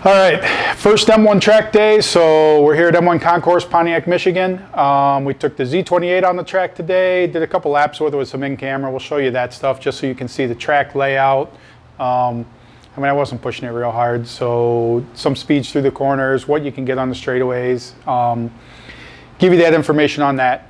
All right, first M1 track day. So we're here at M1 Concourse, Pontiac, Michigan. We took the Z28 on the track today, did a couple laps with it with some in-camera. We'll show you that stuff just so you can see the track layout. I mean, I wasn't pushing it real hard, so some speeds through the corners, what you can get on the straightaways. Give you that information on that.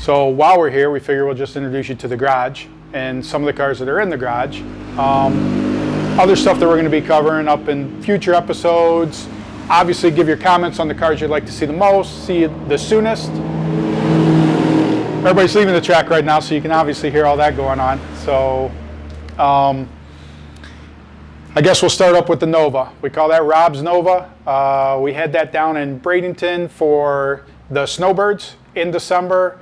So while we're here, we figure we'll just introduce you to the garage and some of the cars that are in the garage. Other stuff that we're going to be covering up in future episodes. Obviously, give your comments on the cars you'd like to see the most, see the soonest. Everybody's leaving the track right now, so you can obviously hear all that going on. So I guess we'll start up with the Nova. We call that Rob's Nova. We had that down in Bradenton for the Snowbirds in December.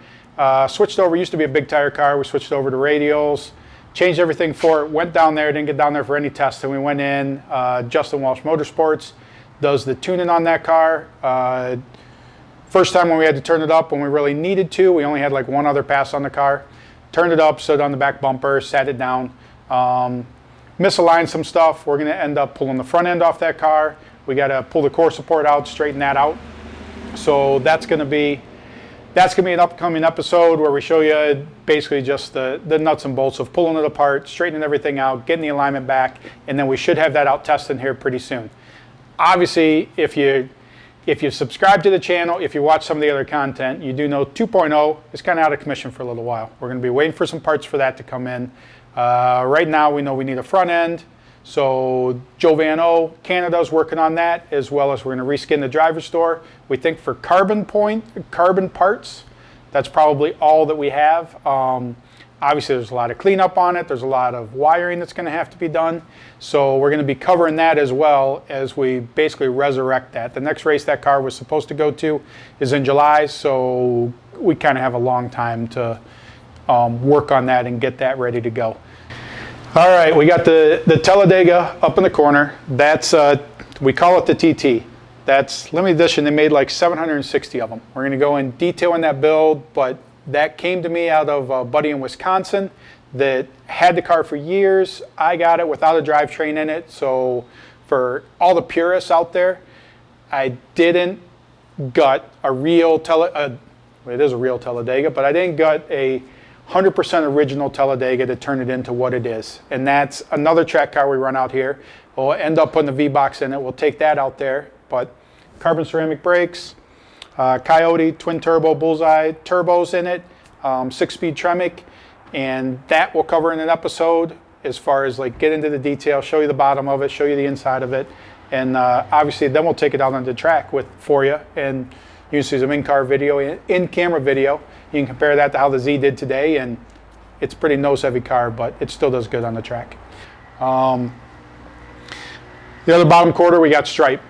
Switched over, used to be a big tire car. We switched over to radials, changed everything for it, went down there, didn't get down there for any tests, and we went in. Justin Walsh Motorsports does the tuning on that car. First time when we had to turn it up when we really needed to, we only had like one other pass on the car. Turned it up, stood on the back bumper, sat it down, misaligned some stuff. We're gonna end up pulling the front end off that car. We gotta pull the core support out, straighten that out. So that's gonna be an upcoming episode where we show you basically just the nuts and bolts of pulling it apart, straightening everything out, getting the alignment back, and then we should have that out testing here pretty soon. Obviously, if you subscribe to the channel, if you watch some of the other content, you do know 2.0 is kind of out of commission for a little while. We're going to be waiting for some parts for that to come in. Right now, we know we need a front end. So Joe Van O, Canada's working on that, as well as we're going to reskin the driver's store. We think for carbon parts, that's probably all that we have. Obviously, there's a lot of cleanup on it. There's a lot of wiring that's going to have to be done. So we're going to be covering that as well as we basically resurrect that. The next race that car was supposed to go to is in July, so we kind of have a long time to work on that and get that ready to go. All right, we got the Talladega up in the corner. That's, we call it the TT. That's limited edition. They made like 760 of them. We're going to go in detail in that build, but that came to me out of a buddy in Wisconsin that had the car for years. I got it without a drivetrain in it. So for all the purists out there, I didn't gut a real it is a real Talladega, but I didn't gut a 100% original Talladega to turn it into what it is. And that's another track car we run out here. We'll end up putting the V-Box in it. We'll take that out there. But carbon ceramic brakes, Coyote twin turbo bullseye turbos in it, 6-speed Tremec, and that we'll cover in an episode as far as like get into the detail, show you the bottom of it, show you the inside of it, and obviously then we'll take it out on the track for you, and you can see some in-car video, in-camera video. You can compare that to how the Z did today, and it's a pretty nose-heavy car, but it still does good on the track. The other bottom quarter, we got Stripe.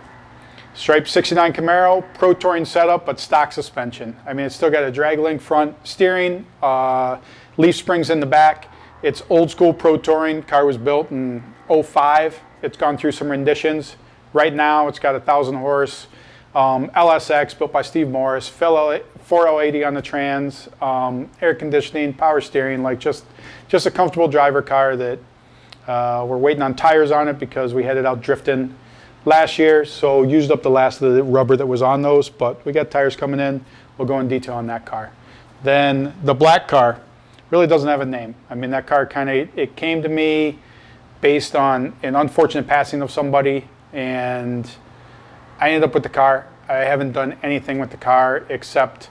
Stripe 69 Camaro, Pro Touring setup, but stock suspension. I mean, it's still got a drag link front steering, leaf springs in the back. It's old school Pro Touring. Car was built in '05. It's gone through some renditions. Right now, it's got 1,000 horse, LSX built by Steve Morris, 4L80 on the trans, air conditioning, power steering, like just a comfortable driver car that we're waiting on tires on it because we had it out drifting last year, so used up the last of the rubber that was on those, but we got tires coming in. We'll go in detail on that car. Then the black car really doesn't have a name. I mean, that car it came to me based on an unfortunate passing of somebody, and I ended up with the car. I haven't done anything with the car except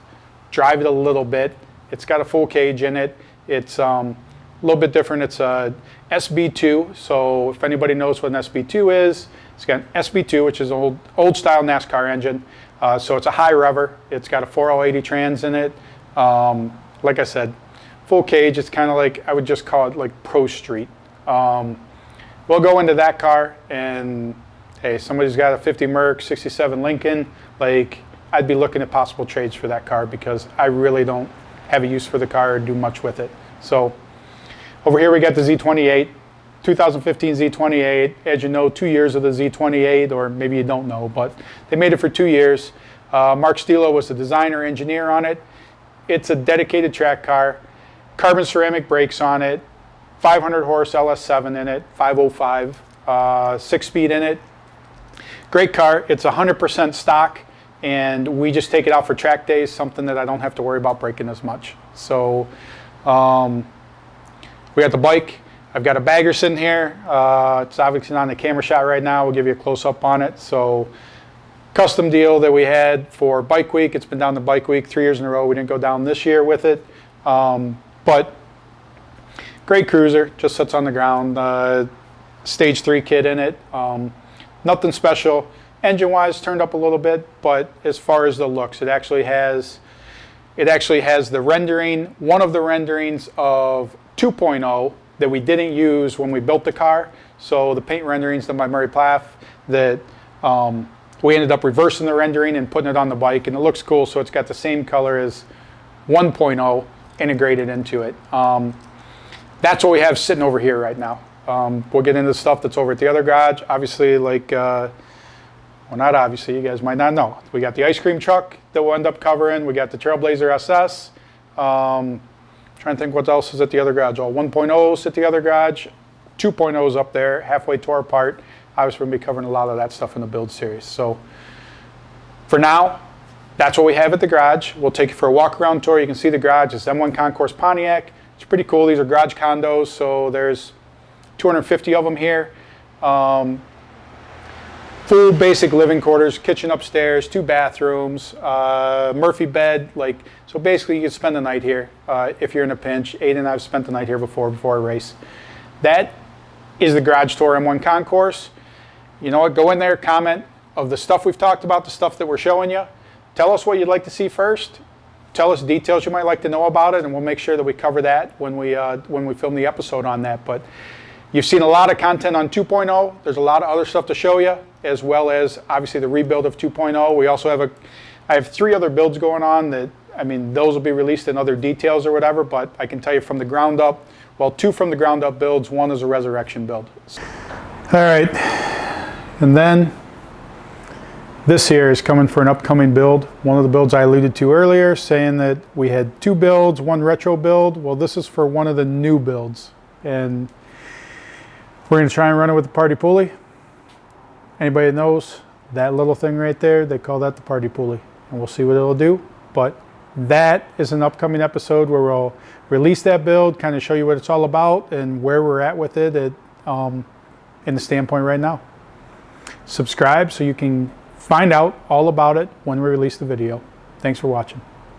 drive it a little bit. It's got a full cage in it. It's a little bit different. It's a SB2, so if anybody knows what an SB2 is, it's got an SB2, which is an old style NASCAR engine. So it's a high rever. It's got a 4L80 trans in it. Like I said, full cage. It's kind of like, I would just call it like Pro Street. We'll go into that car, and hey, somebody's got a 50 Merc, 67 Lincoln. Like, I'd be looking at possible trades for that car because I really don't have a use for the car or do much with it. So over here we got the Z28. 2015 Z28, as you know, 2 years of the Z28, or maybe you don't know, but they made it for 2 years. Mark Stilo was the designer engineer on it. It's a dedicated track car, carbon ceramic brakes on it, 500 horse LS7 in it, 505, 6-speed in it. Great car. It's 100% stock, and we just take it out for track days, something that I don't have to worry about breaking as much. So we got the bike. I've got a bagger sitting here. It's obviously not in the camera shot right now. We'll give you a close-up on it. So custom deal that we had for Bike Week. It's been down to Bike Week 3 years in a row. We didn't go down this year with it. But great cruiser. Just sits on the ground. Stage 3 kit in it. Nothing special. Engine-wise, turned up a little bit. But as far as the looks, it actually has the rendering, one of the renderings of 2.0 that we didn't use when we built the car. So the paint renderings done by Murray Plath that we ended up reversing the rendering and putting it on the bike, and it looks cool. So it's got the same color as 1.0 integrated into it. That's what we have sitting over here right now. We'll get into the stuff that's over at the other garage. Obviously, like, well, not obviously, you guys might not know. We got the ice cream truck that we'll end up covering. We got the Trailblazer SS. Trying to think what else is at the other garage. All 1.0s at the other garage, 2.0s up there, halfway tore apart. Obviously, we're going to be covering a lot of that stuff in the build series. So for now, that's what we have at the garage. We'll take you for a walk around tour. You can see the garage. It's M1 Concourse Pontiac. It's pretty cool. These are garage condos, so there's 250 of them here. Full basic living quarters, kitchen upstairs, 2 bathrooms, Murphy bed. Like, so basically you can spend the night here if you're in a pinch. Aiden and I have spent the night here before a race. That is the garage tour M1 Concourse. You know what? Go in there, comment of the stuff we've talked about, the stuff that we're showing you. Tell us what you'd like to see first. Tell us details you might like to know about it, and we'll make sure that we cover that when we film the episode on that. But you've seen a lot of content on 2.0. There's a lot of other stuff to show you, as well as obviously the rebuild of 2.0. We also have I have 3 other builds going on that, I mean, those will be released in other details or whatever, but I can tell you from the ground up, well, 2 from the ground up builds, 1 is a resurrection build. All right, and then this here is coming for an upcoming build. One of the builds I alluded to earlier, saying that we had 2 builds, 1 retro build. Well, this is for one of the new builds, and we're going to try and run it with the party pulley. Anybody that knows that little thing right there, they call that the party pulley. And we'll see what it'll do. But that is an upcoming episode where we'll release that build, kind of show you what it's all about and where we're at with it in the standpoint right now. Subscribe so you can find out all about it when we release the video. Thanks for watching.